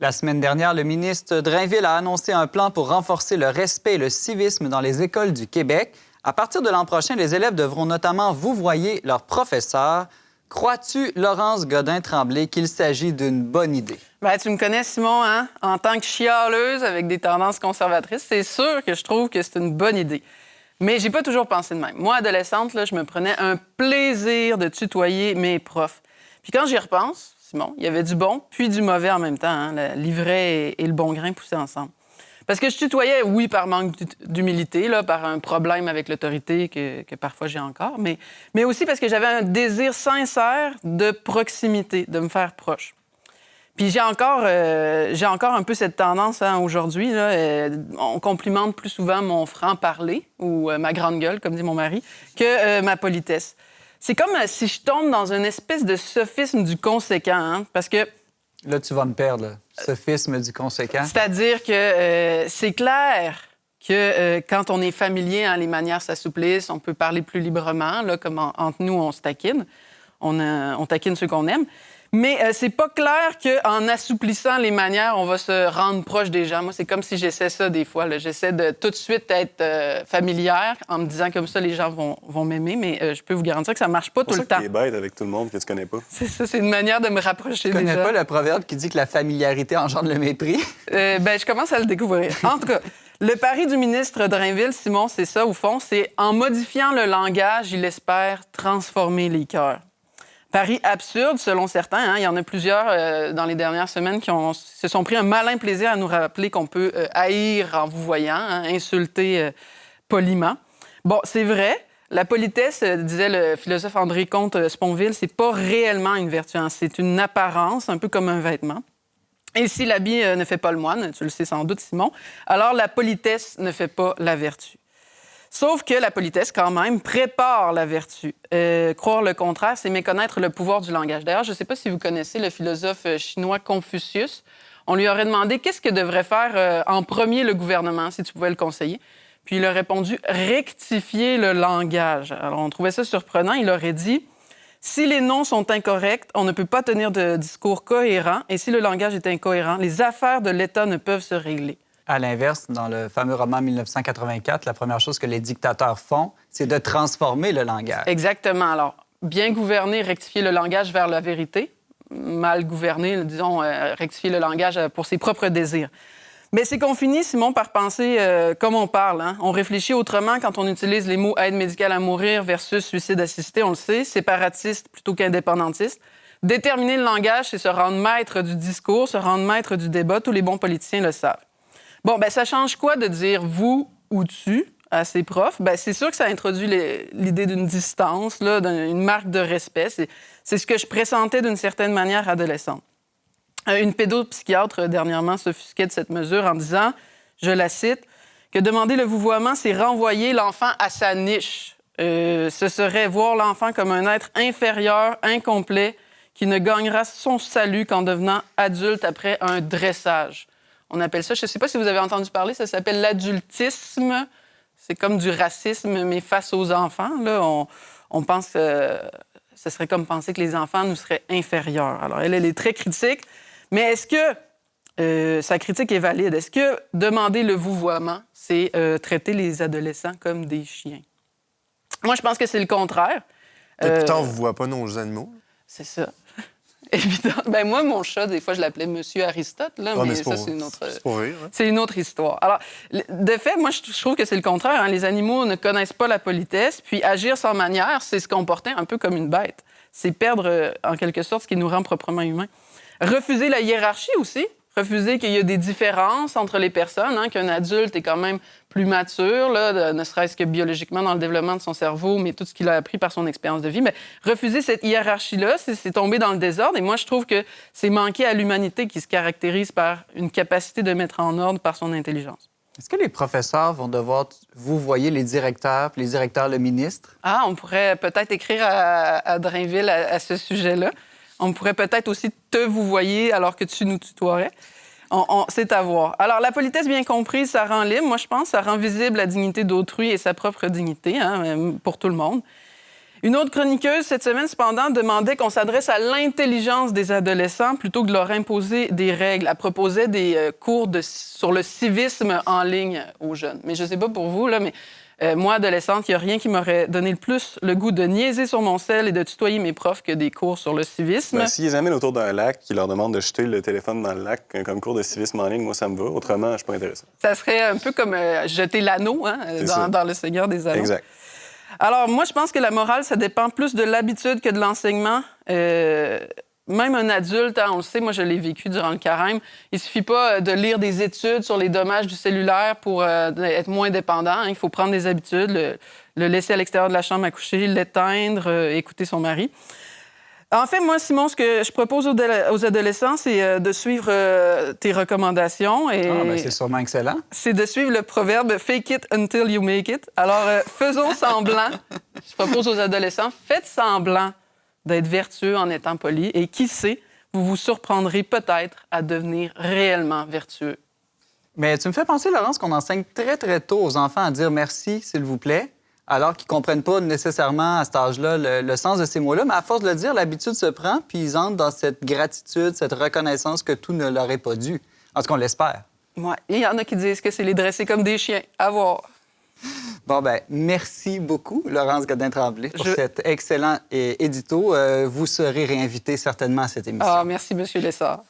La semaine dernière, le ministre Drainville a annoncé un plan pour renforcer le respect et le civisme dans les écoles du Québec. À partir de l'an prochain, les élèves devront notamment vouvoyer leurs professeurs. Crois-tu, Laurence Godin-Tremblay, qu'il s'agit d'une bonne idée? Bien, tu me connais, Simon, hein? En tant que chialeuse avec des tendances conservatrices, c'est sûr que je trouve que c'est une bonne idée. Mais j'ai pas toujours pensé de même. Moi, adolescente, là, je me prenais un plaisir de tutoyer mes profs. Puis quand j'y repense, Simon, il y avait du bon puis du mauvais en même temps. Hein? L'ivraie et le bon grain poussaient ensemble. Parce que je tutoyais, oui, par manque d'humilité, là, par un problème avec l'autorité que parfois j'ai encore, mais aussi parce que j'avais un désir sincère de proximité, de me faire proche. Puis j'ai encore un peu cette tendance hein, aujourd'hui. Là, on complimente plus souvent mon franc-parler ou ma grande gueule, comme dit mon mari, que ma politesse. C'est comme si je tombe dans une espèce de sophisme du conséquent, hein, parce que... Là, tu vas me perdre, là. Sophisme du conséquent. C'est-à-dire que c'est clair que quand on est familier, hein, les manières s'assouplissent, on peut parler plus librement, là, comme entre nous, on se taquine. On taquine ceux qu'on aime. Mais c'est pas clair qu'en assouplissant les manières, on va se rendre proche des gens. Moi, c'est comme si j'essaie ça des fois. Là. J'essaie de tout de suite être familière en me disant comme ça, les gens vont m'aimer. Mais je peux vous garantir que ça marche pas tout le temps. C'est bête avec tout le monde que tu connais pas. C'est ça, c'est une manière de me rapprocher des gens. Tu connais pas le proverbe qui dit que la familiarité engendre le mépris? Je commence à le découvrir. En tout cas, le pari du ministre Drainville, Simon, c'est ça, au fond, c'est en modifiant le langage, il espère transformer les cœurs. Pari absurde, selon certains. Hein. Il y en a plusieurs dans les dernières semaines qui se sont pris un malin plaisir à nous rappeler qu'on peut haïr en vous voyant, hein, insulter poliment. Bon, c'est vrai. La politesse, disait le philosophe André Comte-Sponville, c'est pas réellement une vertu. Hein. C'est une apparence, un peu comme un vêtement. Et si l'habit ne fait pas le moine, tu le sais sans doute, Simon, alors la politesse ne fait pas la vertu. Sauf que la politesse, quand même, prépare la vertu. Croire le contraire, c'est méconnaître le pouvoir du langage. D'ailleurs, je ne sais pas si vous connaissez le philosophe chinois Confucius. On lui aurait demandé qu'est-ce que devrait faire en premier le gouvernement, si tu pouvais le conseiller. Puis il a répondu « rectifier le langage ». Alors, on trouvait ça surprenant. Il aurait dit « si les noms sont incorrects, on ne peut pas tenir de discours cohérent. Et si le langage est incohérent, les affaires de l'État ne peuvent se régler. » À l'inverse, dans le fameux roman 1984, la première chose que les dictateurs font, c'est de transformer le langage. Exactement. Alors, bien gouverner, rectifier le langage vers la vérité. Mal gouverner, disons, rectifier le langage pour ses propres désirs. Mais c'est qu'on finit, Simon, par penser comme on parle. Hein? On réfléchit autrement quand on utilise les mots « aide médicale à mourir » versus « suicide assisté », on le sait, séparatiste plutôt qu'indépendantiste. Déterminer le langage, c'est se rendre maître du discours, se rendre maître du débat. Tous les bons politiciens le savent. Bon, bien, ça change quoi de dire « vous » ou « tu » à ses profs? Bien, c'est sûr que ça introduit l'idée d'une distance, là, d'une marque de respect. C'est ce que je pressentais d'une certaine manière adolescente. Une pédopsychiatre, dernièrement, s'offusquait de cette mesure en disant, je la cite, que demander le vouvoiement, c'est renvoyer l'enfant à sa niche. Ce serait voir l'enfant comme un être inférieur, incomplet, qui ne gagnera son salut qu'en devenant adulte après un dressage. On appelle ça, je ne sais pas si vous avez entendu parler, ça s'appelle l'adultisme. C'est comme du racisme, mais face aux enfants. Là, on pense que ce serait comme penser que les enfants nous seraient inférieurs. Alors, elle est très critique. Mais est-ce que sa critique est valide? Est-ce que demander le vouvoiement, c'est traiter les adolescents comme des chiens? Moi, je pense que c'est le contraire. Et pourtant, on ne voit pas nos animaux. C'est ça. Évidemment. Ben moi, mon chat, des fois, je l'appelais Monsieur Aristote, là, mais ça, c'est une autre... C'est pour rire. Hein? C'est une autre histoire. Alors, de fait, moi, je trouve que c'est le contraire. Hein. Les animaux ne connaissent pas la politesse, puis agir sans manière, c'est se comporter un peu comme une bête. C'est perdre, en quelque sorte, ce qui nous rend proprement humains. Refuser la hiérarchie aussi. Refuser qu'il y ait des différences entre les personnes, hein, qu'un adulte est quand même plus mature, là, ne serait-ce que biologiquement dans le développement de son cerveau, mais tout ce qu'il a appris par son expérience de vie. Mais refuser cette hiérarchie-là, c'est tomber dans le désordre. Et moi, je trouve que c'est manquer à l'humanité qui se caractérise par une capacité de mettre en ordre par son intelligence. Est-ce que les professeurs vont devoir vouvoyer les directeurs, puis les directeurs le ministre? Ah, on pourrait peut-être écrire à Drainville à ce sujet-là. On pourrait peut-être aussi te vouvoyer alors que tu nous tutoierais. C'est à voir. Alors, la politesse bien comprise, ça rend libre, moi, je pense. Ça rend visible la dignité d'autrui et sa propre dignité, hein, pour tout le monde. Une autre chroniqueuse, cette semaine, cependant, demandait qu'on s'adresse à l'intelligence des adolescents plutôt que de leur imposer des règles. Elle proposait des cours sur le civisme en ligne aux jeunes. Mais je ne sais pas pour vous, là, mais moi, adolescente, il n'y a rien qui m'aurait donné le plus le goût de niaiser sur mon sel et de tutoyer mes profs que des cours sur le civisme. Ben, s'ils les amènent autour d'un lac, qu'ils leur demandent de jeter le téléphone dans le lac comme cours de civisme en ligne, moi, ça me va. Autrement, je ne suis pas intéressé. Ça serait un peu comme jeter l'anneau dans Le Seigneur des Anneaux. Exact. Alors, moi, je pense que la morale, ça dépend plus de l'habitude que de l'enseignement. Même un adulte, on le sait, moi, je l'ai vécu durant le carême, il suffit pas de lire des études sur les dommages du cellulaire pour être moins dépendant. Il faut prendre des habitudes, le laisser à l'extérieur de la chambre à coucher, l'éteindre, écouter son mari. En fait, moi, Simon, ce que je propose aux adolescents, c'est de suivre tes recommandations. C'est sûrement excellent. C'est de suivre le proverbe « fake it until you make it ». Alors, faisons semblant. Je propose aux adolescents, faites semblant d'être vertueux en étant poli. Et qui sait, vous vous surprendrez peut-être à devenir réellement vertueux. Mais tu me fais penser, Laurence, qu'on enseigne très, très tôt aux enfants à dire merci, s'il vous plaît, alors qu'ils ne comprennent pas nécessairement à cet âge-là le sens de ces mots-là. Mais à force de le dire, l'habitude se prend, puis ils entrent dans cette gratitude, cette reconnaissance que tout ne leur est pas dû. En tout cas, on l'espère. Ouais. Il y en a qui disent que c'est les dresser comme des chiens. À voir. Bon, ben merci beaucoup, Laurence Godin-Tremblay, pour cet excellent édito. Vous serez réinvité certainement à cette émission. Ah, merci, M. Lessard.